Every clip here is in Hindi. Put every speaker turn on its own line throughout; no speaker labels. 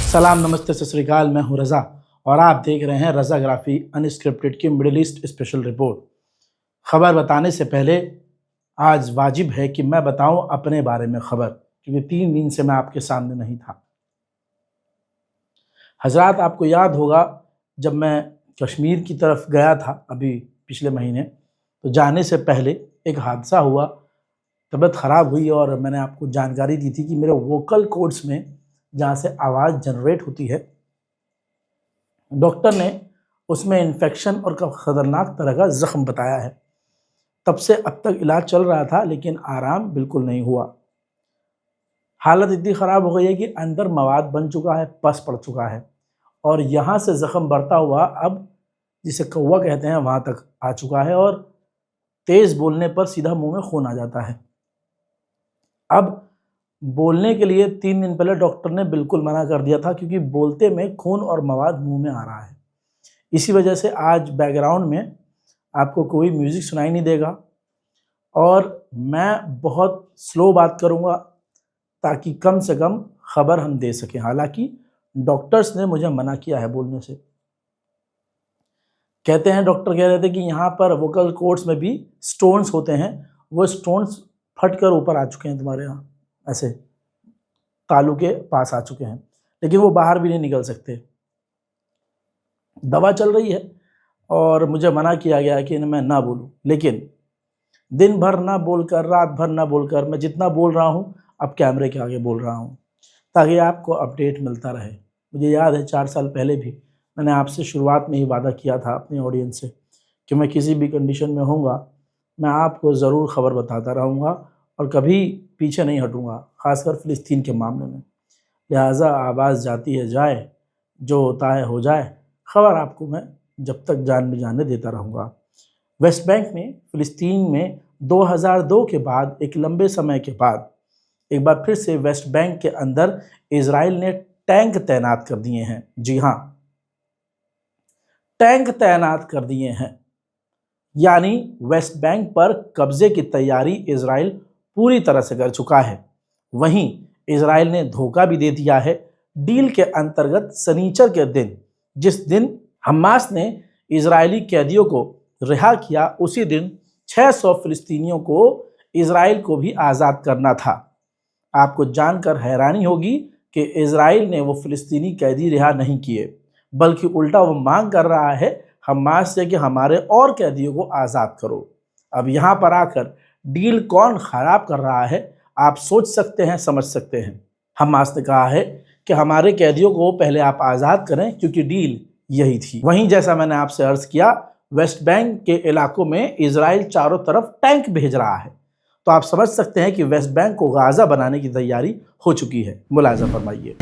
सलाम, नमस्ते, सत श्री अकाल। मैं हूं रज़ा और आप देख रहे हैं रज़ाग्राफी अनस्क्रिप्टेड की मिडिल ईस्ट स्पेशल रिपोर्ट। खबर बताने से पहले आज वाजिब है कि मैं बताऊं अपने बारे में खबर, क्योंकि 3 दिन से मैं आपके सामने नहीं था। हजरात, आपको याद होगा जब मैं कश्मीर की तरफ गया था अभी पिछले महीने, तो जाने से पहले एक हादसा हुआ, तबीयत ख़राब हुई और मैंने आपको जानकारी दी थी कि मेरे वोकल कॉर्ड्स में जहाँ से आवाज़ जनरेट होती है, डॉक्टर ने उसमें इन्फेक्शन और ख़तरनाक तरह का ज़ख्म बताया है। तब से अब तक इलाज चल रहा था, लेकिन आराम बिल्कुल नहीं हुआ। हालत इतनी ख़राब हो गई है कि अंदर मवाद बन चुका है, पस पड़ चुका है और यहाँ से ज़ख्म बढ़ता हुआ अब जिसे कौवा कहते हैं वहाँ तक आ चुका है और तेज़ बोलने पर सीधा मुंह में खून आ जाता है। अब बोलने के लिए 3 दिन पहले डॉक्टर ने बिल्कुल मना कर दिया था, क्योंकि बोलते में खून और मवाद मुंह में आ रहा है। इसी वजह से आज बैकग्राउंड में आपको कोई म्यूज़िक सुनाई नहीं देगा और मैं बहुत स्लो बात करूँगा ताकि कम से कम खबर हम दे सकें। हालांकि डॉक्टर्स ने मुझे मना किया है बोलने से। कहते हैं, डॉक्टर कह रहे थे कि यहाँ पर वोकल कॉर्ड्स में भी स्टोन्स होते हैं, वो स्टोन्स फट कर ऊपर आ चुके हैं, तुम्हारे यहाँ ऐसे तालू के पास आ चुके हैं, लेकिन वो बाहर भी नहीं निकल सकते। दवा चल रही है और मुझे मना किया गया कि मैं ना बोलूं, लेकिन दिन भर ना बोलकर, रात भर ना बोलकर, मैं जितना बोल रहा हूं अब कैमरे के आगे बोल रहा हूं, ताकि आपको अपडेट मिलता रहे। मुझे याद है 4 साल पहले भी मैंने आपसे शुरुआत में ही वादा किया था अपने ऑडियंस से कि मैं किसी भी कंडीशन में होऊंगा, मैं आपको ज़रूर खबर बताता रहूँगा और कभी पीछे नहीं हटूँगा, ख़ासकर फ़िलिस्तीन के मामले में। लिहाजा आवाज़ जाती है जाए, जो होता है हो जाए, खबर आपको मैं जब तक जान में जाने देता रहूँगा। वेस्ट बैंक में, फ़िलिस्तीन में 2002 के बाद, एक लंबे समय के बाद एक बार फिर से वेस्ट बैंक के अंदर इजराइल ने टैंक तैनात कर दिए हैं। जी हाँ, टैंक तैनात कर दिए हैं, यानी वेस्ट बैंक पर कब्जे की तैयारी इजराइल पूरी तरह से कर चुका है। वहीं इजराइल ने धोखा भी दे दिया है। डील के अंतर्गत शनिचर के दिन, जिस दिन हमास ने इजरायली कैदियों को रिहा किया, उसी दिन 600 फिलिस्तीनियों को इजराइल को भी आज़ाद करना था। आपको जानकर हैरानी होगी कि इजराइल ने वो फिलिस्तीनी कैदी रिहा नहीं किए, बल्कि उल्टा वो मांग कर रहा है हमास से कि हमारे और कैदियों को आज़ाद करो। अब यहाँ पर आकर डील कौन ख़राब कर रहा है, आप सोच सकते हैं, समझ सकते हैं। हमास ने कहा है कि हमारे कैदियों को पहले आप आज़ाद करें, क्योंकि डील यही थी। वहीं जैसा मैंने आपसे अर्ज़ किया, वेस्ट बैंक के इलाकों में इजराइल चारों तरफ टैंक भेज रहा है, तो आप समझ सकते हैं कि वेस्ट बैंक को गाज़ा बनाने की तैयारी हो चुकी है। मुलाज़ा फरमाइए।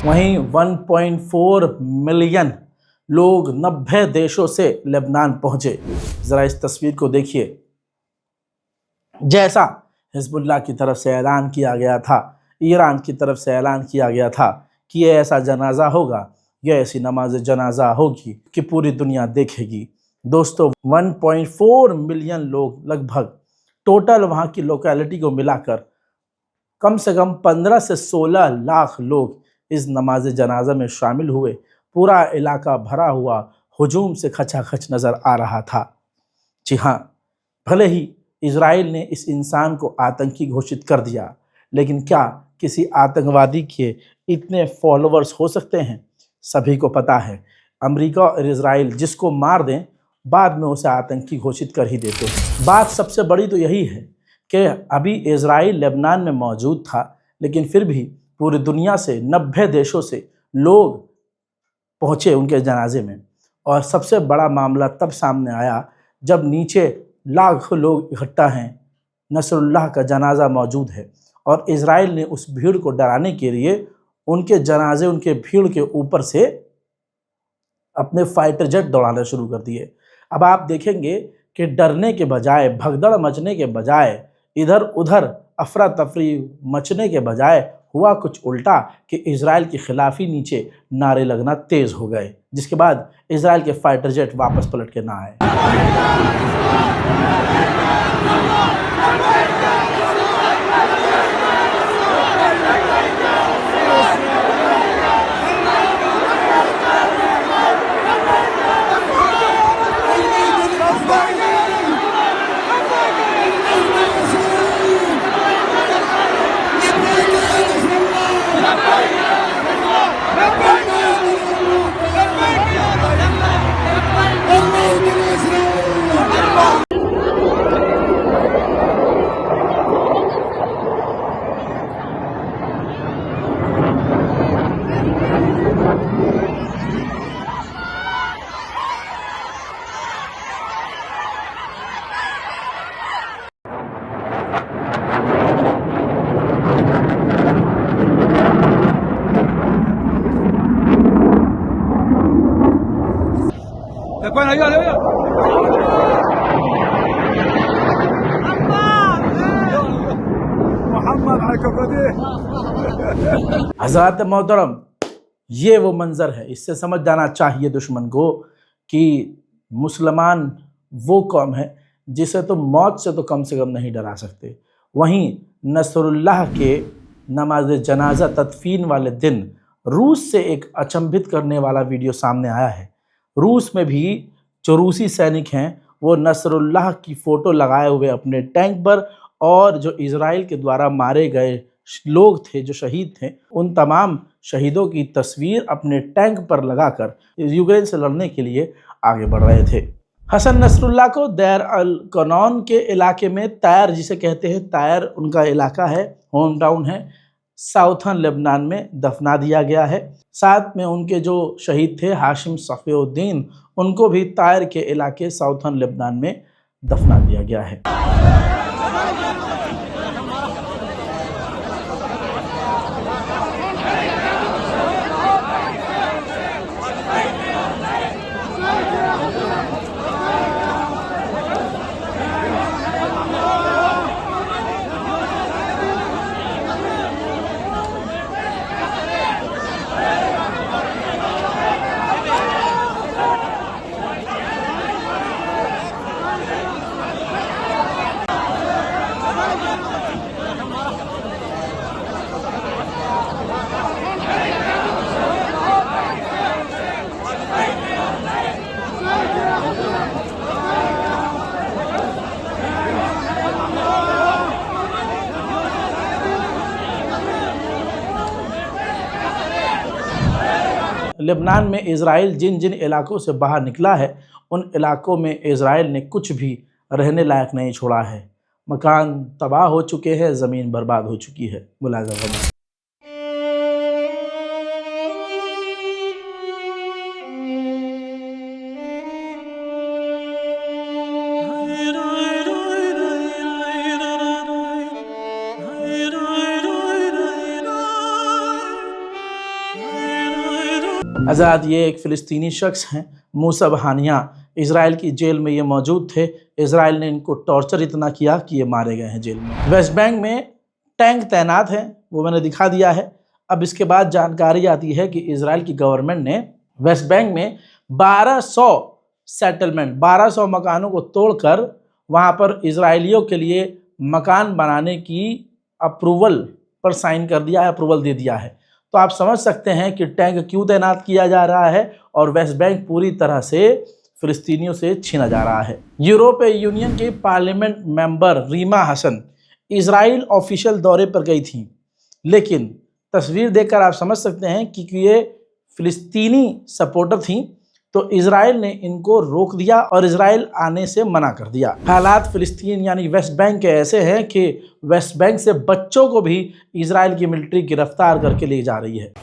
वहीं 1.4 मिलियन लोग 90 देशों से लेबनान पहुंचे। ज़रा इस तस्वीर को देखिए। जैसा हिजबुल्लाह की तरफ से ऐलान किया गया था, ईरान की तरफ से ऐलान किया गया था कि ये ऐसा जनाजा होगा, ये ऐसी नमाज जनाजा होगी कि पूरी दुनिया देखेगी। दोस्तों, 1.4 मिलियन लोग लगभग, टोटल वहाँ की लोकेलिटी को मिलाकर कम से कम 15 से 16 लाख लोग इस नमाज जनाजा में शामिल हुए। पूरा इलाका भरा हुआ हुजूम से खचाखच नज़र आ रहा था। जी हाँ, भले ही इजराइल ने इस इंसान को आतंकी घोषित कर दिया, लेकिन क्या किसी आतंकवादी के इतने फॉलोअर्स हो सकते हैं? सभी को पता है अमेरिका और इजराइल जिसको मार दें, बाद में उसे आतंकी घोषित कर ही देते हैं। बात सबसे बड़ी तो यही है कि अभी इजराइल लेबनान में मौजूद था, लेकिन फिर भी पूरी दुनिया से 90 देशों से लोग पहुँचे उनके जनाजे में। और सबसे बड़ा मामला तब सामने आया जब नीचे लाखों लोग इकट्ठा हैं, नसरुल्लाह का जनाजा मौजूद है, और इजराइल ने उस भीड़ को डराने के लिए उनके जनाजे, उनके भीड़ के ऊपर से अपने फाइटर जेट दौड़ाना शुरू कर दिए। अब आप देखेंगे कि डरने के बजाय, भगदड़ मचने के बजाय, इधर उधर अफरा तफरी मचने के बजाय हुआ कुछ उल्टा कि इजराइल के खिलाफ ही नीचे नारे लगना तेज हो गए, जिसके बाद इजराइल के फाइटर जेट वापस पलट के ना आए। हज़रात मोहतरम, ये वो मंज़र है, इससे समझ जाना चाहिए दुश्मन को कि मुसलमान वो कौम है जिसे तो मौत से कम नहीं डरा सकते। वहीं नसरुल्लाह के नमाज जनाजा तदफीन वाले दिन रूस से एक अचंभित करने वाला वीडियो सामने आया है। रूस में भी जो रूसी सैनिक हैं वो नसरुल्लाह की फ़ोटो लगाए हुए अपने टैंक पर, और जो इजराइल के द्वारा मारे गए लोग थे, जो शहीद थे, उन तमाम शहीदों की तस्वीर अपने टैंक पर लगाकर यूक्रेन से लड़ने के लिए आगे बढ़ रहे थे। हसन नसरुल्लाह को दैर अल कनौन के इलाके में, तायर जिसे कहते हैं, तायर उनका इलाका है, होम टाउन है, साउथर्न लेबनान में दफना दिया गया है। साथ में उनके जो शहीद थे हाशिम सफ़ीउद्दीन, उनको भी तायर के इलाके साउथर्न लेबनान में दफना दिया गया है। लेबनान में इजराइल जिन जिन इलाकों से बाहर निकला है, उन इलाकों में इजराइल ने कुछ भी रहने लायक नहीं छोड़ा है। मकान तबाह हो चुके हैं, ज़मीन बर्बाद हो चुकी है। मुलाज़ा फरमाएं। आज़ाद ये एक फ़िलिस्तीनी शख्स हैं, मूसा बहानिया, इजराइल की जेल में ये मौजूद थे। इजराइल ने इनको टॉर्चर इतना किया कि ये मारे गए हैं जेल में। वेस्ट बैंक में टैंक तैनात हैं, वो मैंने दिखा दिया है। अब इसके बाद जानकारी आती है कि इजराइल की गवर्नमेंट ने वेस्ट बैंक में 1200 सेटलमेंट, 1200 मकानों को तोड़कर वहाँ पर इजराइलियों के लिए मकान बनाने की अप्रूवल पर साइन कर दिया है, अप्रूवल दे दिया है। तो आप समझ सकते हैं कि टैंक क्यों तैनात किया जा रहा है और वेस्ट बैंक पूरी तरह से फ़िलिस्तीनियों से छीना जा रहा है। यूरोपीय यूनियन के parliament member Rima Hassan Israel official दौरे पर गई थी, लेकिन तस्वीर देखकर आप समझ सकते हैं कि ये फ़िलिस्तीनी सपोर्टर थी तो इजराइल ने इनको रोक दिया और इजराइल आने से मना कर दिया। हालात फिलिस्तीन यानी वेस्ट बैंक के ऐसे हैं कि वेस्ट बैंक से बच्चों को भी इजराइल की मिलिट्री गिरफ्तार करके ले जा रही है।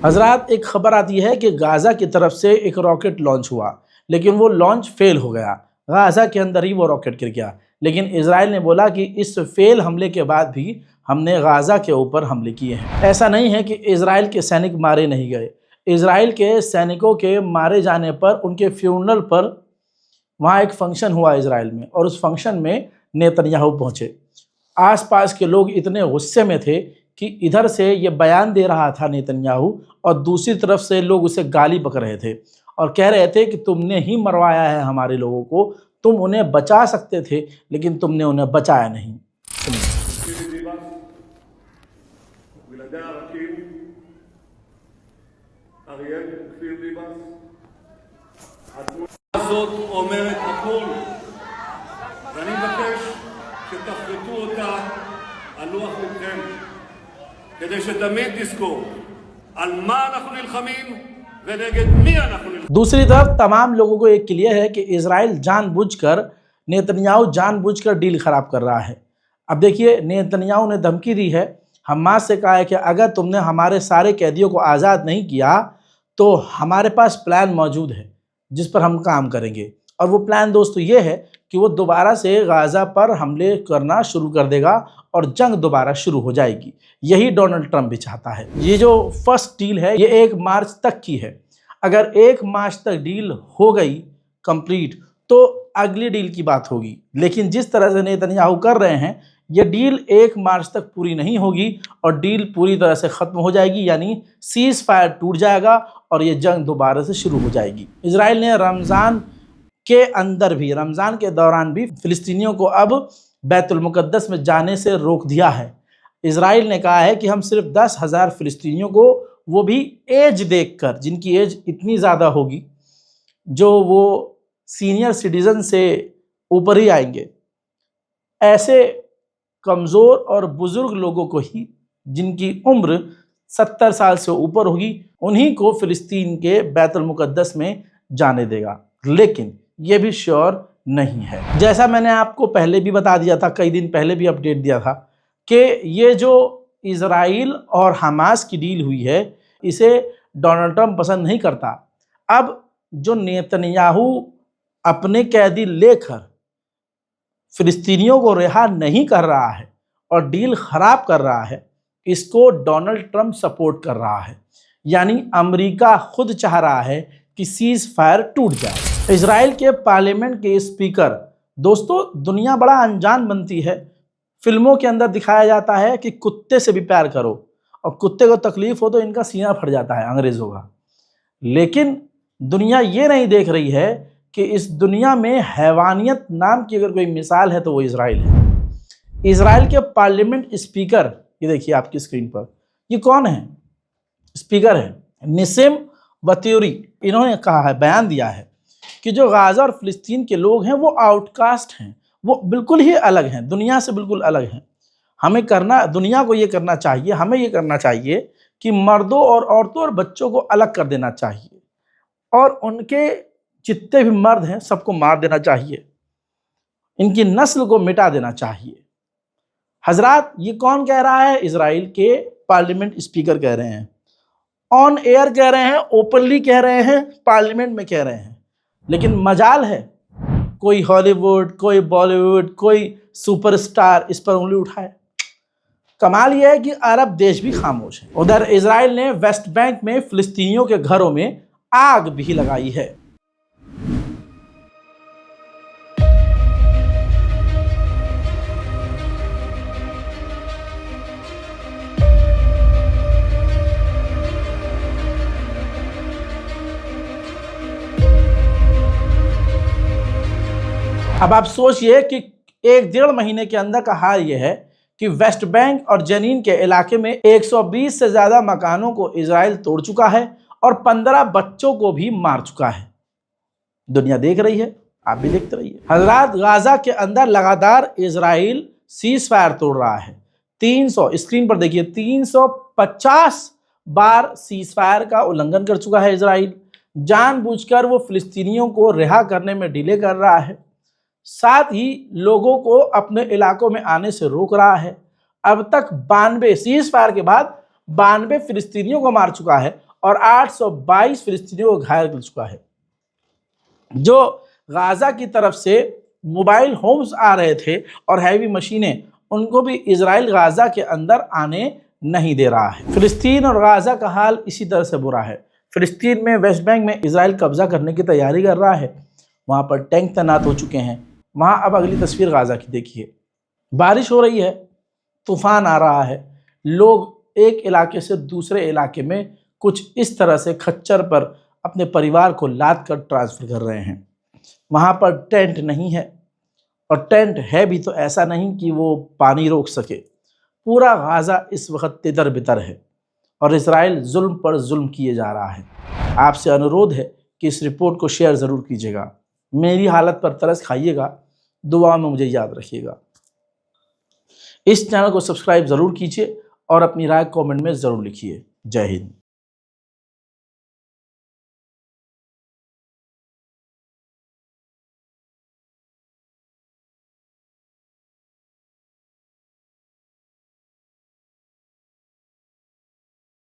हजरात, एक खबर आती है कि गाज़ा की तरफ से एक रॉकेट लॉन्च हुआ, लेकिन वो लॉन्च फेल हो गया। गाज़ा के अंदर ही वो रॉकेट गिर गया। लेकिन इजराइल ने बोला कि इस फेल हमले के बाद भी हमने गाज़ा के ऊपर हमले किए हैं। ऐसा नहीं है कि इजराइल के सैनिक मारे नहीं गए। इजराइल के सैनिकों के मारे जाने पर उनके फ्यूनरल पर वहाँ एक फंक्शन हुआ इजराइल में, और उस फंक्शन में नेतन्याहू पहुँचे। आसपास के लोग इतने गुस्से में थे कि इधर से ये बयान दे रहा था नेतन्याहू, और दूसरी तरफ से लोग उसे गाली बक रहे थे और कह रहे थे कि तुमने ही मरवाया है हमारे लोगों को, तुम उन्हें बचा सकते थे लेकिन तुमने उन्हें बचाया नहीं। दूसरी तरफ तमाम लोगों को एक क्लियर है कि इजराइल जानबूझकर, नेतन्याहू जानबूझकर डील खराब कर रहा है। अब देखिए, नेतन्याहू ने धमकी दी है, हमास से कहा है कि अगर तुमने हमारे सारे कैदियों को आज़ाद नहीं किया तो हमारे पास प्लान मौजूद है जिस पर हम काम करेंगे। और वो प्लान दोस्तों ये है कि वो दोबारा से गाज़ा पर हमले करना शुरू कर देगा और जंग दोबारा शुरू हो जाएगी। यही डोनाल्ड ट्रंप भी चाहता है। ये जो फर्स्ट डील है ये 1 मार्च तक की है। अगर 1 मार्च तक डील हो गई कंप्लीट तो अगली डील की बात होगी। लेकिन जिस तरह से नेतन्याहू कर रहे हैं, ये डील 1 मार्च तक पूरी नहीं होगी और डील पूरी तरह से ख़त्म हो जाएगी, यानी सीज़ फायर टूट जाएगा और ये जंग दोबारा से शुरू हो जाएगी। इजराइल ने रमज़ान के अंदर भी, रमज़ान के दौरान भी फ़िलिस्तीनियों को अब बैतुल मुक़द्दस में जाने से रोक दिया है। इजराइल ने कहा है कि हम सिर्फ 10,000 फ़िलिस्तीनियों को, वो भी एज देखकर, जिनकी एज इतनी ज़्यादा होगी, जो वो सीनियर सिटीज़न से ऊपर ही आएंगे, ऐसे कमज़ोर और बुज़ुर्ग लोगों को ही, जिनकी उम्र 70 साल से ऊपर होगी, उन्हीं को फ़िलिस्तीन के बैतुल मुक़द्दस में जाने देगा। लेकिन ये भी श्योर नहीं है। जैसा मैंने आपको पहले भी बता दिया था, कई दिन पहले भी अपडेट दिया था कि ये जो इजराइल और हमास की डील हुई है, इसे डोनाल्ड ट्रंप पसंद नहीं करता। अब जो नेतन्याहू अपने कैदी लेकर फिलिस्तीनियों को रिहा नहीं कर रहा है और डील खराब कर रहा है, इसको डोनाल्ड ट्रंप सपोर्ट कर रहा है। यानी अमेरिका खुद चाह रहा है कि सीज़ फायर टूट जाए। इजराइल के पार्लियामेंट के स्पीकर, दोस्तों दुनिया बड़ा अनजान बनती है। फिल्मों के अंदर दिखाया जाता है कि कुत्ते से भी प्यार करो, और कुत्ते को तकलीफ हो तो इनका सीना फट जाता है अंग्रेज़ों का। लेकिन दुनिया ये नहीं देख रही है कि इस दुनिया में हैवानियत नाम की अगर कोई मिसाल है तो वो इजराइल है। इजराइल के पार्लियामेंट स्पीकर, ये देखिए आपकी स्क्रीन पर, ये कौन है? स्पीकर है निसिम वतूरी। इन्होंने कहा है, बयान दिया है कि जो गाज़ा और फ़िलिस्तीन के लोग हैं वो आउटकास्ट हैं, वो बिल्कुल ही अलग हैं, दुनिया से बिल्कुल अलग हैं। हमें करना, दुनिया को ये करना चाहिए, हमें ये करना चाहिए कि मर्दों और औरतों और बच्चों को अलग कर देना चाहिए, और उनके जितने भी मर्द हैं सबको मार देना चाहिए, इनकी नस्ल को मिटा देना चाहिए। हजरात, ये कौन कह रहा है? इजराइल के पार्लियामेंट स्पीकर कह रहे हैं, ऑन एयर कह रहे हैं, ओपनली कह रहे हैं, पार्लियामेंट में कह रहे हैं। लेकिन मजाल है कोई हॉलीवुड, कोई बॉलीवुड, कोई सुपरस्टार इस पर उंगली उठाए। कमाल यह है कि अरब देश भी खामोश है। उधर इजराइल ने वेस्ट बैंक में फिलिस्तीनियों के घरों में आग भी लगाई है। अब आप सोचिए कि 1-1.5 महीने के अंदर का हाल यह है कि वेस्ट बैंक और जनीन के इलाके में 120 से ज़्यादा मकानों को इजराइल तोड़ चुका है और 15 बच्चों को भी मार चुका है। दुनिया देख रही है। आप भी देखते रहिए। हजरात, गाजा के अंदर लगातार इजराइल सीज फायर तोड़ रहा है। 300, स्क्रीन पर देखिए, 350 बार सीज फायर का उल्लंघन कर चुका है इजराइल। जानबूझकर वो फिलिस्तीनियों को रिहा करने में डिले कर रहा है, साथ ही लोगों को अपने इलाकों में आने से रोक रहा है। अब तक 92 सीज फायर के बाद 92 फिलिस्तीनियों को मार चुका है और 822 फिलिस्तीनियों को घायल कर चुका है। जो गाजा की तरफ से मोबाइल होम्स आ रहे थे और हैवी मशीनें, उनको भी इजराइल गाजा के अंदर आने नहीं दे रहा है। फिलिस्तीन और गाजा का हाल इसी तरह से बुरा है। फिलिस्तीन में वेस्ट बैंक में इजराइल कब्जा करने की तैयारी कर रहा है। वहाँ पर टैंक तैनात हो चुके हैं। वहाँ अब अगली तस्वीर गाजा की देखिए, बारिश हो रही है, तूफान आ रहा है, लोग एक इलाके से दूसरे इलाके में कुछ इस तरह से खच्चर पर अपने परिवार को लाद कर ट्रांसफ़र कर रहे हैं। वहाँ पर टेंट नहीं है, और टेंट है भी तो ऐसा नहीं कि वो पानी रोक सके। पूरा गाजा इस वक्त तितर बितर है और इजराइल जुल्म पर जुल्म किए जा रहा है। आपसे अनुरोध है कि इस रिपोर्ट को शेयर ज़रूर कीजिएगा। मेरी हालत पर तरस खाइएगा, दुआ में मुझे याद रखिएगा। इस चैनल को सब्सक्राइब ज़रूर कीजिए और अपनी राय कमेंट में ज़रूर लिखिए। जय हिंद।